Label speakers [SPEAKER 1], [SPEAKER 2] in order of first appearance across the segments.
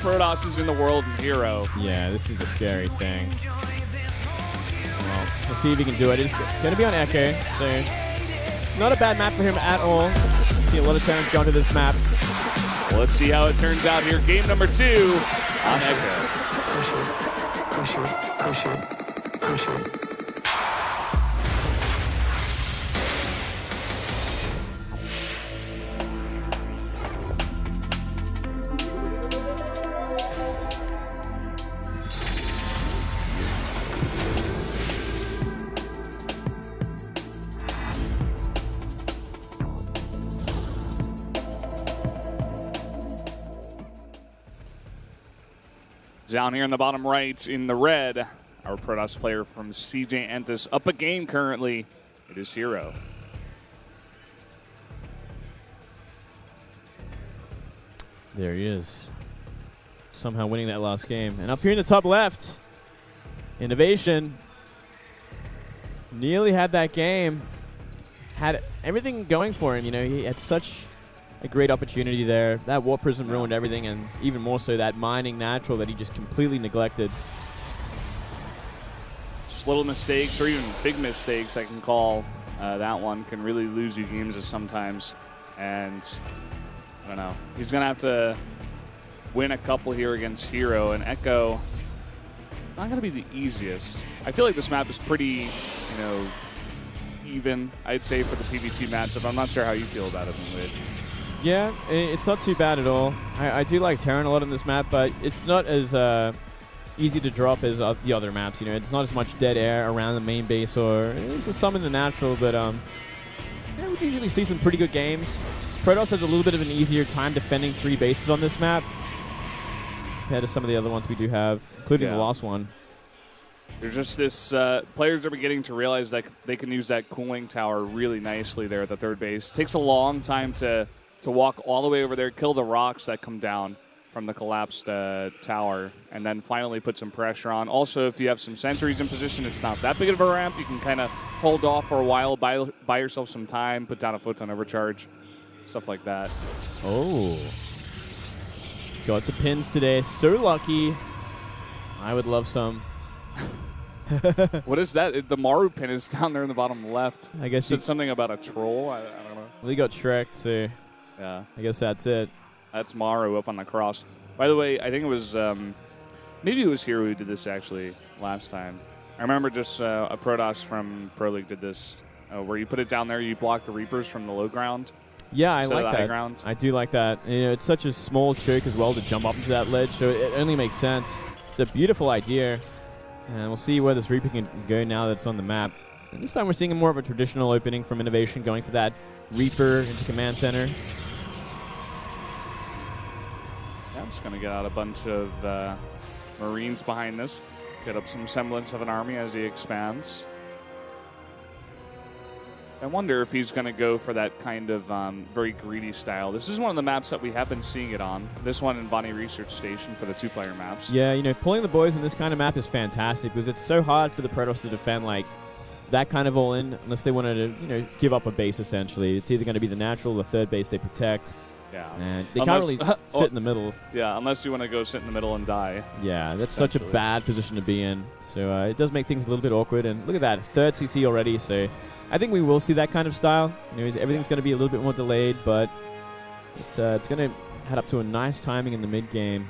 [SPEAKER 1] Protosses in the world in herO.
[SPEAKER 2] Yeah, this is a scary thing. Well, we'll see if he can do it. It's going to be on Echo, so not a bad map for him at all. See a lot of Terrans going to this map.
[SPEAKER 1] Well, let's see how it turns out here. Game number 2 on Echo.
[SPEAKER 3] Push it, push it, push it, push it.
[SPEAKER 1] Down here in the bottom right in the red, our Protoss player from CJ Entis up a game currently. It is herO.
[SPEAKER 2] There he is. Somehow winning that last game. And up here in the top left, INnoVation nearly had that game. Had everything going for him. You know, he had such a great opportunity there. That Warp Prism ruined everything, and even more so that mining natural that he just completely neglected.
[SPEAKER 1] Just little mistakes or even big mistakes, I can call that one, can really lose you games sometimes. And I don't know. He's going to have to win a couple here against herO, and Echo, not going to be the easiest. I feel like this map is pretty, you know, even, I'd say, for the PvT matchup. I'm not sure how you feel about it, Wade.
[SPEAKER 2] Yeah, it's not too bad at all. I do like Terran a lot on this map, but it's not as easy to drop as the other maps. You know, it's not as much dead air around the main base, or there's some in the natural, but yeah, we usually see some pretty good games. Protoss has a little bit of an easier time defending 3 bases on this map compared to some of the other ones we do have, including the last one.
[SPEAKER 1] There's just this, players are beginning to realize that they can use that cooling tower really nicely there at the third base. It takes a long time to walk all the way over there, kill the rocks that come down from the collapsed tower, and then finally put some pressure on. Also, if you have some sentries in position, it's not that big of a ramp. You can kind of hold off for a while, buy yourself some time, put down a photon overcharge, stuff like that.
[SPEAKER 2] Oh. Got the pins today. So lucky. I would love some.
[SPEAKER 1] What is that? The Maru pin is down there in the bottom left.
[SPEAKER 2] I guess
[SPEAKER 1] it's something about a troll. I don't know.
[SPEAKER 2] Well, he got Shrek, so
[SPEAKER 1] yeah,
[SPEAKER 2] I guess that's it.
[SPEAKER 1] That's Maru up on the cross. By the way, I think it was maybe it was herO who did this actually last time. I remember just a Protoss from Pro League did this, where you put it down there, you block the Reapers from the low ground.
[SPEAKER 2] Yeah, I like
[SPEAKER 1] that.
[SPEAKER 2] that.
[SPEAKER 1] High ground.
[SPEAKER 2] I do like that. You know, it's such a small choke as well to jump up into that ledge, so it only makes sense. It's a beautiful idea, and we'll see where this Reaper can go now that it's on the map. And this time we're seeing more of a traditional opening from INnoVation, going for that Reaper into command center.
[SPEAKER 1] Yeah, I'm just going to get out a bunch of Marines behind this, get up some semblance of an army as he expands. I wonder if he's going to go for that kind of very greedy style. This is one of the maps that we have been seeing it on. This one in Bonnie Research Station for the 2-player maps.
[SPEAKER 2] Yeah, you know, pulling the boys in this kind of map is fantastic because it's so hard for the Protoss to defend like that kind of all-in unless they wanted to, you know, give up a base essentially. It's either going to be the natural or the third base they protect.
[SPEAKER 1] Yeah.
[SPEAKER 2] And they can't really sit in the middle.
[SPEAKER 1] Yeah, unless you want to go sit in the middle and die.
[SPEAKER 2] Yeah, that's such a bad position to be in. So it does make things a little bit awkward. And look at that, 3rd CC already. So I think we will see that kind of style. You know, everything's going to be a little bit more delayed, but it's going to head up to a nice timing in the mid-game.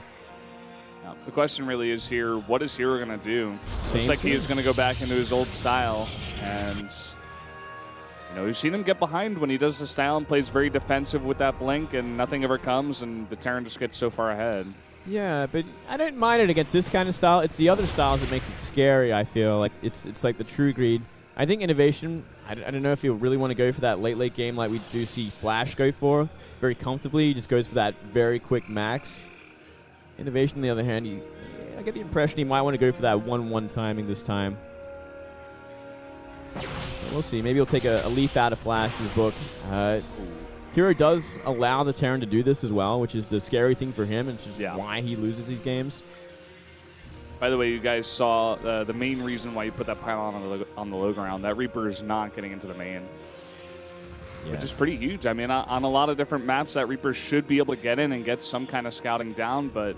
[SPEAKER 1] Now, the question really is here, what is herO going to do? Looks like he is going to go back into his old style. And, you know, we've seen him get behind when he does the style and plays very defensive with that blink, and nothing ever comes, and the Terran just gets so far ahead. Yeah,
[SPEAKER 2] but I don't mind it against this kind of style. It's the other styles that makes it scary, I feel. Like it's like the true greed. I think INnoVation, I don't know if you really want to go for that late game like we do see Flash go for very comfortably. He just goes for that very quick max. INnoVation, on the other hand, I get the impression he might want to go for that 1-1 timing this time. We'll see. Maybe he'll take a leaf out of Flash's book. herO does allow the Terran to do this as well, which is the scary thing for him, and it's just why he loses these games.
[SPEAKER 1] By the way, you guys saw the main reason why you put that pylon on the low ground. That Reaper is not getting into the main, which is pretty huge. I mean, on a lot of different maps, that Reaper should be able to get in and get some kind of scouting down, but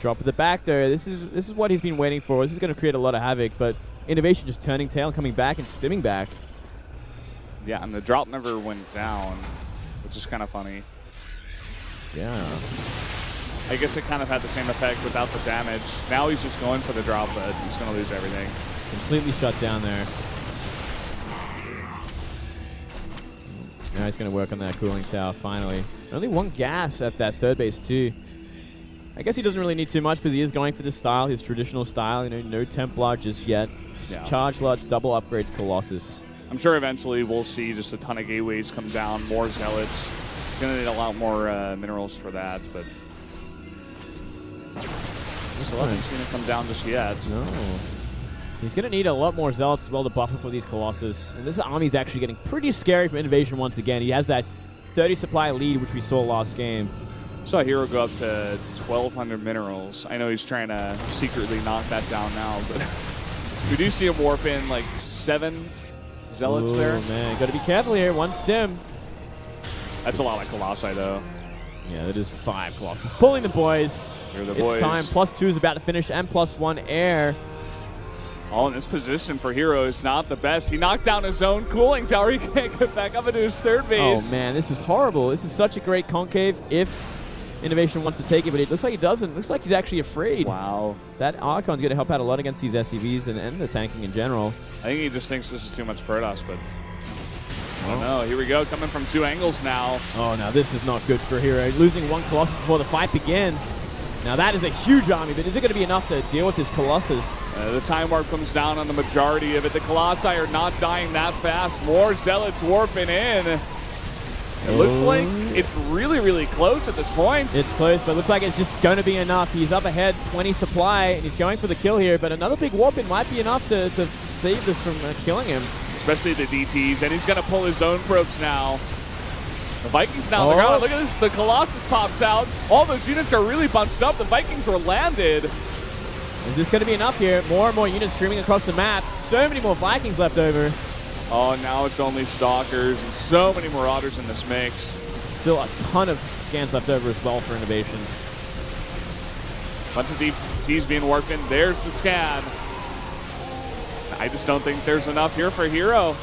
[SPEAKER 2] Drop at the back there. This is what he's been waiting for. This is going to create a lot of havoc, but INnoVation just turning tail, coming back and stimming back.
[SPEAKER 1] Yeah, and the drop never went down, which is kind of funny.
[SPEAKER 2] Yeah.
[SPEAKER 1] I guess it kind of had the same effect without the damage. Now he's just going for the drop, but he's going to lose everything.
[SPEAKER 2] Completely shut down there. Now he's going to work on that cooling tower finally. Only one gas at that third base too. I guess he doesn't really need too much because he is going for the style, his traditional style. You know, no Templar just yet. Just charge large, double upgrades Colossus.
[SPEAKER 1] I'm sure eventually we'll see just a ton of gateways come down, more zealots. He's going to need a lot more minerals for that, but still haven't seen it come down just yet.
[SPEAKER 2] No. He's going to need a lot more zealots as well to buffer for these Colossus. And this army's actually getting pretty scary for INnoVation once again. He has that 30 supply lead, which we saw last game.
[SPEAKER 1] Saw herO go up to 1,200 minerals. I know he's trying to secretly knock that down now, but we do see him warp in like 7 zealots there.
[SPEAKER 2] Oh man, got to be careful here. One stim.
[SPEAKER 1] That's a lot like Colossi though.
[SPEAKER 2] Yeah, that is 5 Colossus. Pulling the boys.
[SPEAKER 1] Here are the
[SPEAKER 2] it's
[SPEAKER 1] boys.
[SPEAKER 2] time. +2 is about to finish, and +1 air.
[SPEAKER 1] All in this position for herO is not the best. He knocked down his own cooling tower. He can't get back up into his third base.
[SPEAKER 2] Oh man, this is horrible. This is such a great concave if INnoVation wants to take it, but it looks like he doesn't. It looks like he's actually afraid.
[SPEAKER 1] Wow.
[SPEAKER 2] That Archon's going to help out a lot against these SCVs and the tanking in general.
[SPEAKER 1] I think he just thinks this is too much Protoss, but I don't know. Here we go, coming from 2 angles now.
[SPEAKER 2] Oh, now this is not good for herO. Losing 1 Colossus before the fight begins. Now that is a huge army, but is it going to be enough to deal with this Colossus?
[SPEAKER 1] The time warp comes down on the majority of it. The Colossi are not dying that fast. More Zealots warping in. It looks like it's really, really close at this point.
[SPEAKER 2] It's close, but it looks like it's just going to be enough. He's up ahead, 20 supply, and he's going for the kill here, but another big warp-in might be enough to save this from killing him.
[SPEAKER 1] Especially the DTs, and he's going to pull his own probes now. The Vikings now on the ground. Look at this. The Colossus pops out. All those units are really bunched up. The Vikings are landed.
[SPEAKER 2] Is this going to be enough here? More and more units streaming across the map. So many more Vikings left over.
[SPEAKER 1] Oh, now it's only Stalkers and so many Marauders in this mix.
[SPEAKER 2] Still a ton of scans left over as well for INnoVation.
[SPEAKER 1] Bunch of DTs being warped in. There's the scan. I just don't think there's enough here for herO.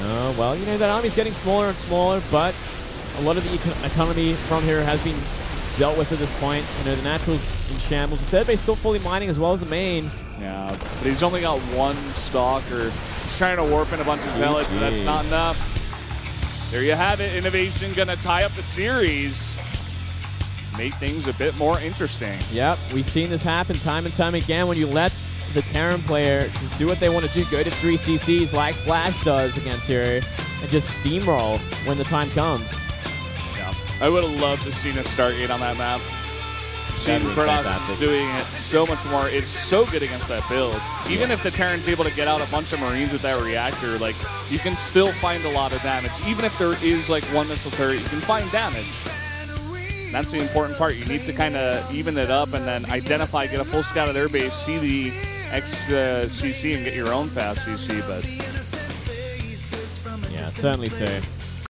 [SPEAKER 2] No, well, you know, that army's getting smaller and smaller, but a lot of the economy from here has been dealt with at this point. You know, the Natural's in shambles. The third base still fully mining as well as the main.
[SPEAKER 1] Yeah, but he's only got 1 Stalker. He's trying to warp in a bunch of Zealots, but that's not enough. There you have it. INnoVation going to tie up the series. Make things a bit more interesting.
[SPEAKER 2] Yep, we've seen this happen time and time again when you let the Terran player just do what they want to do, go to 3 CCs like Flash does against herO, and just steamroll when the time comes.
[SPEAKER 1] Yeah, I would have loved to see a Stargate on that map. Seeing Protoss is doing it so much more. It's so good against that build. Even if the Terran's able to get out a bunch of Marines with that reactor, like, you can still find a lot of damage. Even if there is like 1 missile turret, you can find damage. And that's the important part. You need to kind of even it up and then identify, get a full scout of their base, see the extra CC and get your own fast CC, but
[SPEAKER 2] yeah, certainly so.